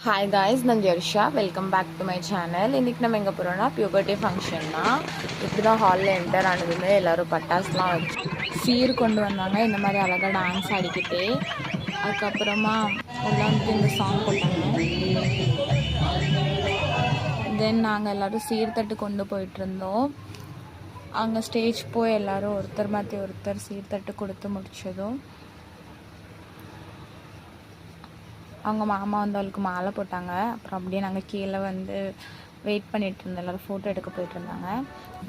Hi guys, நான் Jersha. Welcome back to my channel. இன்றைக்கி நம்ம எங்கே போகிறோம்னா பியூபர்ட்டி ஃபங்க்ஷன்னா இப்படி தான் ஹாலில் என்டர் ஆனதுமே எல்லோரும் பட்டாசுலாம் வச்சு சீர் கொண்டு வந்தாங்க. இந்த மாதிரி அழகாக டான்ஸ் ஆடிக்கிட்டே அதுக்கப்புறமா உள்ளாந்துட்டு இந்த சாங் போட்டாங்க. தென் நாங்கள் எல்லோரும் சீர்தட்டு கொண்டு போயிட்டுருந்தோம். அங்கே ஸ்டேஜ் போய் எல்லோரும் ஒருத்தர் மாற்றி ஒருத்தர் சீர்தட்டு கொடுத்து முடித்ததும் அவங்க மாமா வந்து அவளுக்கு மாலை போட்டாங்க. அப்புறம் அப்படியே நாங்கள் கீழே வந்து வெயிட் பண்ணிகிட்டு இருந்தோம். எல்லோரும் ஃபோட்டோ எடுக்க போயிட்டு இருந்தாங்க.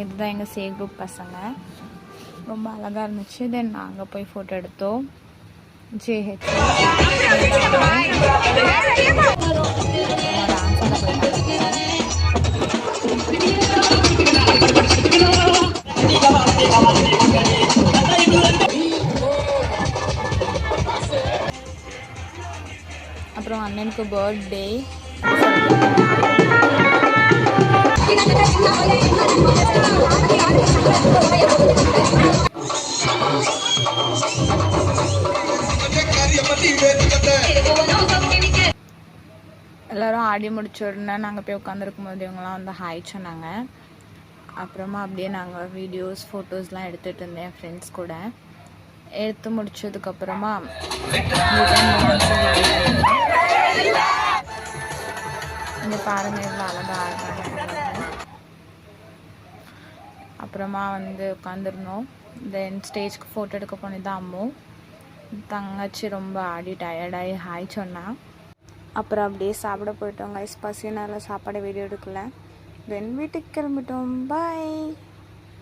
இதுதான் எங்கள் சே குரூப் பசங்க. ரொம்ப அழகாக இருந்துச்சு. தென் நாங்கள் போய் ஃபோட்டோ எடுத்தோம். ஜேஹெச் அப்புறம் அண்ணனுக்கு பர்த்டே. எல்லோரும் ஆடி முடிச்ச உடனே நாங்கள் போய் உட்காந்துருக்கும் போது இவங்கெல்லாம் வந்து ஹாய் சொன்னாங்க. அப்புறமா அப்படியே நாங்கள் வீடியோஸ் ஃபோட்டோஸ்லாம் எடுத்துகிட்டு இருந்தேன் என் ஃப்ரெண்ட்ஸ் கூட. எடுத்து முடிச்சதுக்கப்புறமா இங்கே பாருங்கள் இவ்வளோ அழகாக ஆடுறாங்க. அப்புறமா வந்து உட்காந்துருந்தோம். தென் ஸ்டேஜ்க்கு ஃபோட்டோ எடுக்க போனது அம்மு. தங்கச்சி ரொம்ப ஆடி டயர்டாகி ஹாய் சொன்னா. அப்புறம் அப்படியே சாப்பிட போயிட்டோம். கைஸ் பசினால சாப்பாடு வீடியோ எடுக்கல. தென் வீட்டுக்கு கிளம்பிட்டோம். பாய்.